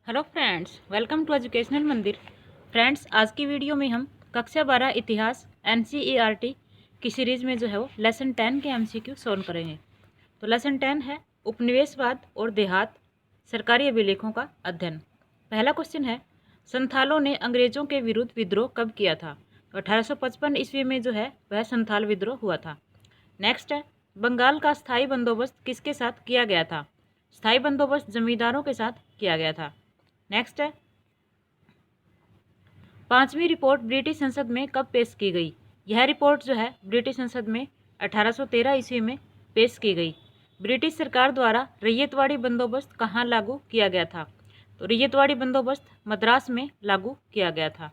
Hello friends, welcome to educational Mandir. Friends, आज की video में हम कक्षा 12 इतिहास NCERT की सीरीज़ में जो है वो लेसन 10 के MCQ सॉल्व करेंगे। तो लेसन 10 है उपनिवेशवाद और देहात सरकारी अभिलेखों का अध्ययन। पहला क्वेश्चन है, संथालों ने अंग्रेजों के विरुद्ध विद्रोह कब किया था? तो 1855 ईस्वी में जो है वह संथाल विद्रोह हुआ था। नेक्स्ट है, बंगाल का स्थायी बंदोबस्त किसके साथ किया गया था? स्थायी बंदोबस्त जमींदारों के साथ किया गया था। नेक्स्ट है, पांचवी रिपोर्ट ब्रिटिश संसद में कब पेश की गई? यह रिपोर्ट जो है ब्रिटिश संसद में 1813 ईस्वी में पेश की गई। ब्रिटिश सरकार द्वारा रैयतवाड़ी बंदोबस्त कहाँ लागू किया गया था? तो रैयतवाड़ी बंदोबस्त मद्रास में लागू किया गया था।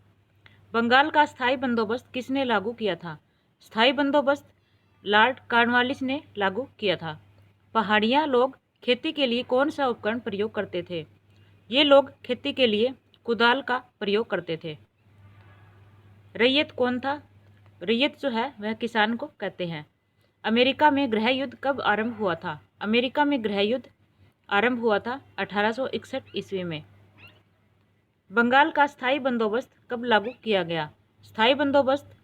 बंगाल का स्थायी बंदोबस्त किसने लागू किया था? स्थायी बंदोबस्त लॉर्ड कॉर्नवालिस ने लागू किया था। पहाड़िया लोग खेती के लिए कौन सा उपकरण प्रयोग करते थे? ये लोग खेती के लिए कुदाल का प्रयोग करते थे। रैयत कौन था? रैयत जो है वह किसान को कहते हैं। अमेरिका में गृह युद्ध कब आरंभ हुआ था? अमेरिका में गृह युद्ध आरंभ हुआ था 1861 ईस्वी में। बंगाल का स्थायी बंदोबस्त कब लागू किया गया? स्थायी बंदोबस्त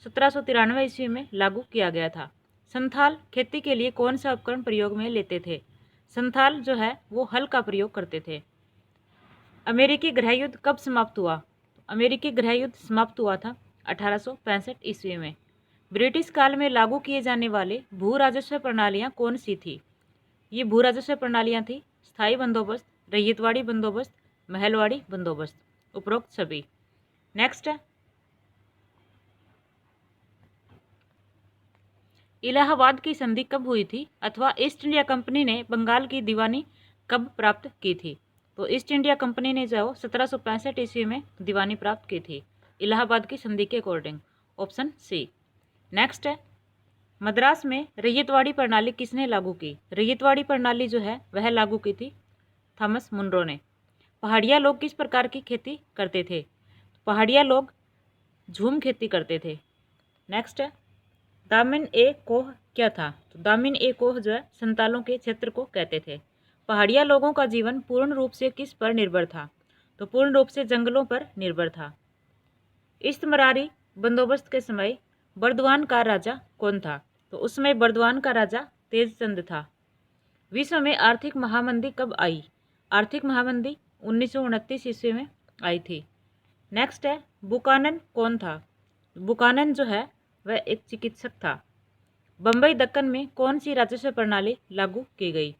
1793 ईस्वी में लागू किया गया था। संथाल खेती के लिए कौन सा उपकरण प्रयोग में लेते थे? संथाल जो है वो हल का प्रयोग करते थे। अमेरिकी गृह युद्ध कब समाप्त हुआ? अमेरिकी गृह युद्ध समाप्त हुआ था 1865 ईस्वी में। ब्रिटिश काल में लागू किए जाने वाले भू राजस्व प्रणालियाँ कौन सी थी? ये भू राजस्व प्रणालियाँ थी स्थायी बंदोबस्त, रैयतवाड़ी बंदोबस्त, महलवाड़ी बंदोबस्त, उपरोक्त सभी। नेक्स्ट है, इलाहाबाद की संधि कब हुई थी अथवा ईस्ट इंडिया कंपनी ने बंगाल की दीवानी कब प्राप्त की थी? तो ईस्ट इंडिया कंपनी ने जो है 1765 ईस्वी में दीवानी प्राप्त की थी इलाहाबाद की संधि के अकॉर्डिंग, ऑप्शन सी। नेक्स्ट है, मद्रास में रैयतवाड़ी प्रणाली किसने लागू की? रैयतवाड़ी प्रणाली जो है वह लागू की थी थॉमस मुनरो ने। पहाड़िया लोग किस प्रकार की खेती करते थे? पहाड़िया लोग झूम खेती करते थे। नेक्स्ट है, दामिन ए कोह क्या था? तो दामिन ए कोह जो है संतालों के क्षेत्र को कहते थे। पहाड़िया लोगों का जीवन पूर्ण रूप से किस पर निर्भर था? तो पूर्ण रूप से जंगलों पर निर्भर था। इस्तमरारी बंदोबस्त के समय बर्दवान का राजा कौन था? तो उस समय बर्दवान का राजा तेजचंद था। विश्व में आर्थिक महामंदी कब आई? आर्थिक महामंदी 1929 ईस्वी में आई थी। नेक्स्ट है, बुकानन कौन था? बुकानन जो है वह एक चिकित्सक था। बम्बई दक्कन में कौन सी राजस्व प्रणाली लागू की गई?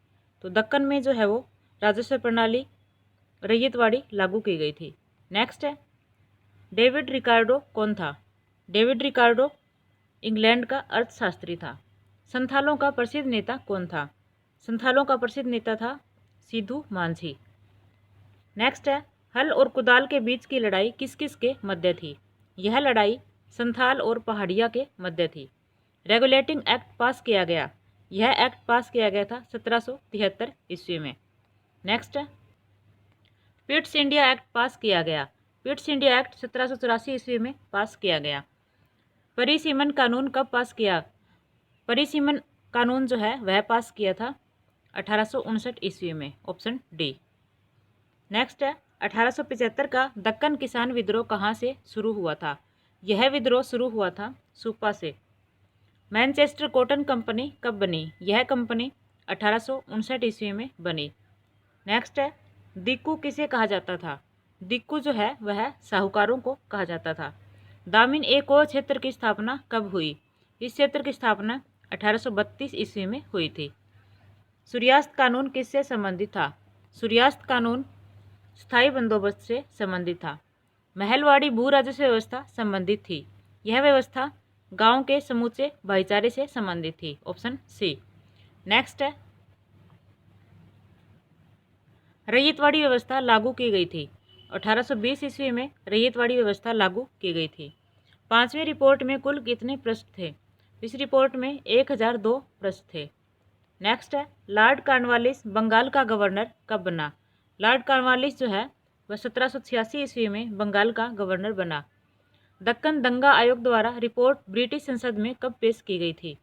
तो दक्कन में जो है वो राजस्व प्रणाली रैयतवाड़ी लागू की गई थी। नेक्स्ट है, डेविड रिकार्डो कौन था? डेविड रिकार्डो इंग्लैंड का अर्थशास्त्री था। संथालों का प्रसिद्ध नेता कौन था? संथालों का प्रसिद्ध नेता था सिद्धू मांझी। नेक्स्ट है, हल और कुदाल के बीच की लड़ाई किस किस के मध्य थी? यह लड़ाई संथाल और पहाड़िया के मध्य थी। रेगुलेटिंग एक्ट पास किया गया। यह एक्ट पास किया गया था 1773 ईस्वी में। नेक्स्ट है, पिट्स इंडिया एक्ट पास किया गया। पिट्स इंडिया एक्ट 1784 ईस्वी में पास किया गया। परिसीमन कानून कब पास किया? परिसीमन कानून जो है वह पास किया था 1859 ईस्वी में, ऑप्शन डी। नेक्स्ट है, 1875 का दक्कन किसान विद्रोह कहाँ से शुरू हुआ था? यह विद्रोह शुरू हुआ था सुपा से। मैनचेस्टर कॉटन कंपनी कब बनी? यह कंपनी 1859 ईस्वी में बनी। नेक्स्ट है, दिक्कू किसे कहा जाता था? दिक्कू जो है वह साहूकारों को कहा जाता था। दामिन ए कोह क्षेत्र की स्थापना कब हुई? इस क्षेत्र की स्थापना 1832 ईस्वी में हुई थी। सूर्यास्त कानून किससे संबंधित था? सूर्यास्त कानून स्थायी बंदोबस्त से संबंधित था। महलवाड़ी भू राजस्व व्यवस्था संबंधित थी। यह व्यवस्था गांव के समूचे भाईचारे से संबंधित थी, ऑप्शन सी। नेक्स्ट है, रैयतवाड़ी व्यवस्था लागू की गई थी। 1820 ईस्वी में रैयतवाड़ी व्यवस्था लागू की गई थी। पांचवी रिपोर्ट में कुल कितने पृष्ठ थे? इस रिपोर्ट में 1002 पृष्ठ थे। नेक्स्ट है, लॉर्ड कॉर्नवालिस बंगाल का गवर्नर कब बना? लॉर्ड कॉर्नवालिस जो है वह 1786 ईस्वी में बंगाल का गवर्नर बना। दक्कन दंगा आयोग द्वारा रिपोर्ट ब्रिटिश संसद में कब पेश की गई थी?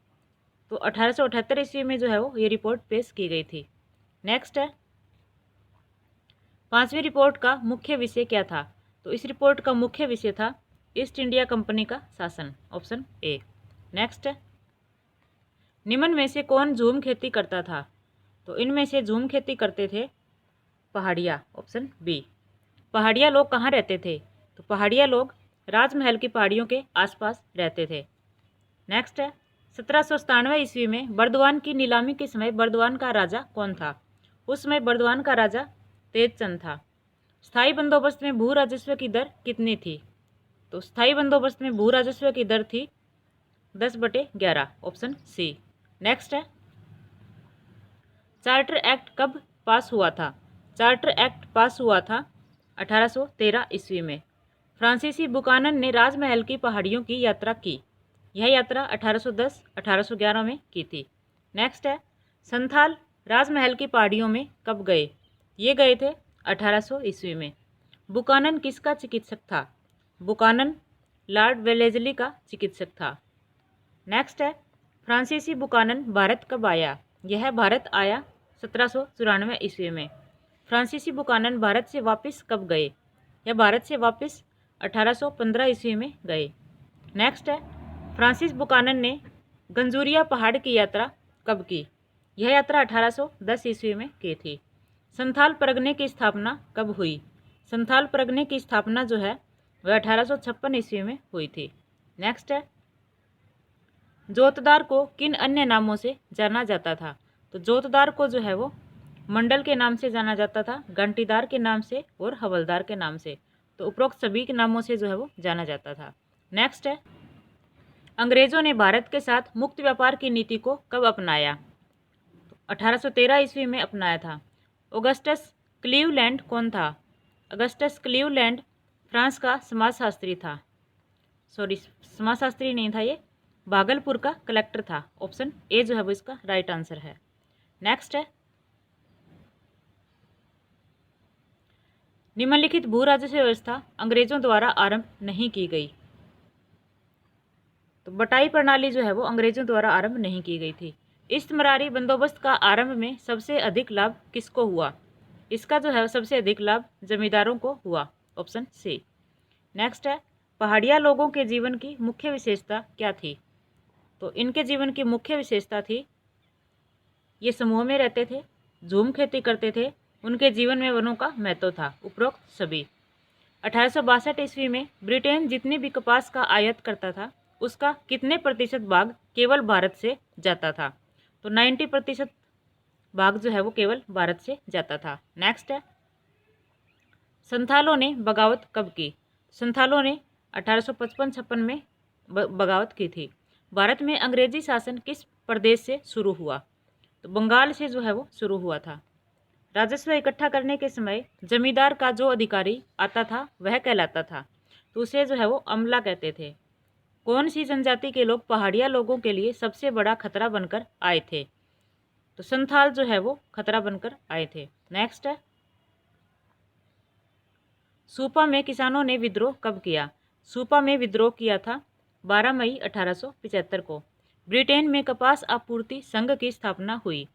तो 1878 ईस्वी में जो है वो ये रिपोर्ट पेश की गई थी। नेक्स्ट है, 5वीं रिपोर्ट का मुख्य विषय क्या था? तो इस रिपोर्ट का मुख्य विषय था ईस्ट इंडिया कंपनी का शासन, ऑप्शन ए। नेक्स्ट है, निम्न में से कौन झूम खेती करता था? तो इनमें से झूम खेती करते थे पहाड़िया, ऑप्शन बी। पहाड़िया लोग कहाँ रहते थे? तो पहाड़िया लोग राजमहल की पहाड़ियों के आसपास रहते थे। नेक्स्ट है, 1797 ईस्वी में बर्दवान की नीलामी के समय बर्दवान का राजा कौन था? उस समय बर्दवान का राजा तेजचंद था। स्थायी बंदोबस्त में भू राजस्व की दर कितनी थी? तो स्थायी बंदोबस्त में भू राजस्व की दर थी 10/11, ऑप्शन सी। नेक्स्ट है, चार्टर एक्ट कब पास हुआ था? चार्टर एक्ट पास हुआ था 1813 ईस्वी में। फ्रांसीसी बुकानन ने राजमहल की पहाड़ियों की यात्रा की। यह यात्रा 1810-1811 में की थी। नेक्स्ट है, संथाल राजमहल की पहाड़ियों में कब गए? ये गए थे 1800 ईस्वी में। बुकानन किसका चिकित्सक था? बुकानन लॉर्ड वेलेजली का चिकित्सक था। नेक्स्ट है, फ्रांसीसी बुकानन भारत कब आया? यह भारत आया 1794 ईस्वी में। फ्रांसीसी बुकानन भारत से वापस कब गए? यह भारत से वापस 1815 ईस्वी में गए। नेक्स्ट है, फ्रांसिस बुकानन ने गंजूरिया पहाड़ की यात्रा कब की? यह यात्रा 1810 ईस्वी में की थी। संथाल परगने की स्थापना कब हुई? संथाल परगने की स्थापना जो है वह 1856 ईस्वी में हुई थी। नेक्स्ट है, जोतदार को किन अन्य नामों से जाना जाता था? तो जोतदार को जो है वो मंडल के नाम से जाना जाता था, घंटीदार के नाम से और हवलदार के नाम से। तो उपरोक्त सभी के नामों से जो है वो जाना जाता था। नेक्स्ट है, अंग्रेजों ने भारत के साथ मुक्त व्यापार की नीति को कब अपनाया? तो 1813 ईस्वी में अपनाया था। ऑगस्टस क्लीवलैंड कौन था? ऑगस्टस क्लीवलैंड फ्रांस का समाजशास्त्री था। सॉरी, समाजशास्त्री नहीं था, ये भागलपुर का कलेक्टर था। ऑप्शन ए जो है वो इसका राइट आंसर है। नेक्स्ट है, निम्नलिखित भू राजस्व व्यवस्था अंग्रेजों द्वारा आरंभ नहीं की गई। तो बटाई प्रणाली जो है वो अंग्रेजों द्वारा आरंभ नहीं की गई थी। इस्तमरारी बंदोबस्त का आरंभ में सबसे अधिक लाभ किसको हुआ? इसका जो है सबसे अधिक लाभ जमींदारों को हुआ। Option C. नेक्स्ट है, पहाड़िया लोगों के जीवन की मुख्य विशेषता क्या थी? तो इनके जीवन की मुख्य विशेषता थी ये समूह में रहते थे, झूम खेती करते थे, उनके जीवन में वनों का महत्व था। उपरोक्त सभी। 1862 ईस्वी में ब्रिटेन जितनी भी कपास का आयात करता था उसका कितने प्रतिशत भाग केवल भारत से जाता था? तो 90% भाग जो है वो केवल भारत से जाता था। नेक्स्ट है, संथालों ने बगावत कब की? संथालों ने 1855-56 में बगावत की थी। भारत में अंग्रेजी शासन किस प्रदेश से शुरू हुआ? तो बंगाल से जो है वो शुरू हुआ था। राजस्व इकट्ठा करने के समय जमींदार का जो अधिकारी आता था वह कहलाता था, तो उसे जो है वो अमला कहते थे। कौन सी जनजाति के लोग पहाड़िया लोगों के लिए सबसे बड़ा खतरा बनकर आए थे? तो संथाल जो है वो खतरा बनकर आए थे। नेक्स्ट है, सूपा में किसानों ने विद्रोह कब किया? सूपा में विद्रोह किया था 12 मई 1875 को। ब्रिटेन में कपास आपूर्ति संघ की स्थापना हुई।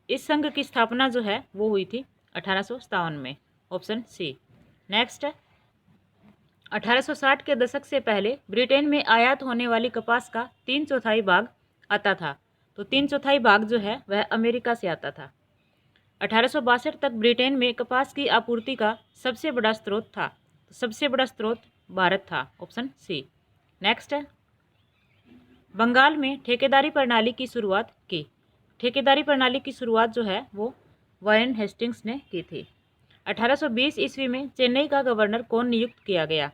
इस संघ की स्थापना जो है वो हुई थी 1857 में। Option C. नेक्स्ट है, 1860 के दशक से पहले ब्रिटेन में आयात होने वाली कपास का 3/4 भाग आता था, तो 3/4 भाग जो है वह अमेरिका से आता था। 1862 तक ब्रिटेन में कपास की आपूर्ति का सबसे बड़ा स्रोत था, तो सबसे बड़ा स्रोत भारत था। Option C. नेक्स्ट है, बंगाल में ठेकेदारी प्रणाली की शुरुआत की। ठेकेदारी प्रणाली की शुरुआत जो है वो वारेन हेस्टिंग्स ने की थी। 1820 ईस्वी में चेन्नई का गवर्नर कौन नियुक्त किया गया?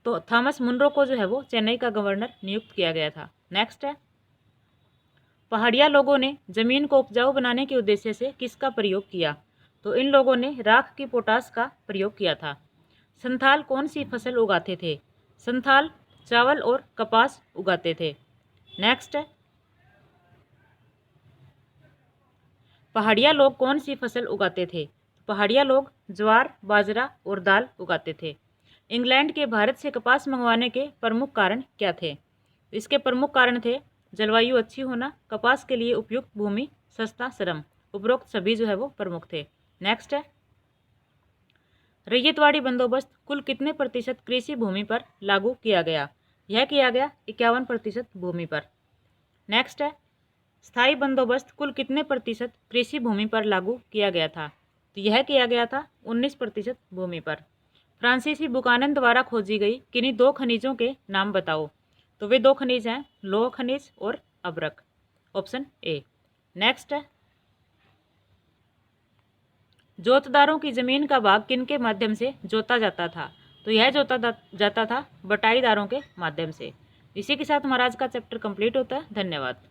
तो थॉमस मुनरो को जो है वो चेन्नई का गवर्नर नियुक्त किया गया था। नेक्स्ट है, पहाड़िया लोगों ने जमीन को उपजाऊ बनाने के उद्देश्य से किसका प्रयोग किया? तो इन लोगों ने राख की पोटास का प्रयोग किया था। संथाल कौन सी फसल उगाते थे? संथाल चावल और कपास उगाते थे। नेक्स्ट है, पहाड़िया लोग कौन सी फसल उगाते थे? पहाड़िया लोग ज्वार, बाजरा और दाल उगाते थे। इंग्लैंड के भारत से कपास मंगवाने के प्रमुख कारण क्या थे? इसके प्रमुख कारण थे जलवायु अच्छी होना, कपास के लिए उपयुक्त भूमि, सस्ता श्रम। उपरोक्त सभी जो है वो प्रमुख थे। नेक्स्ट है, रैयतवाड़ी बंदोबस्त कुल कितने प्रतिशत कृषि भूमि पर लागू किया गया? यह किया गया 51% भूमि पर। नेक्स्ट है, स्थायी बंदोबस्त कुल कितने प्रतिशत कृषि भूमि पर लागू किया गया था? तो यह किया गया था 19% भूमि पर। फ्रांसीसी बुकानन द्वारा खोजी गई किन्हीं 2 खनिजों के नाम बताओ। तो वे 2 खनिज हैं लौह खनिज और अभ्रक। Option A. नेक्स्ट है, जोतदारों की जमीन का भाग किनके माध्यम से जोता जाता था? तो यह जोता जाता था बटाईदारों के माध्यम से। इसी के साथ हमारा आज का चैप्टर कंप्लीट होता है। धन्यवाद।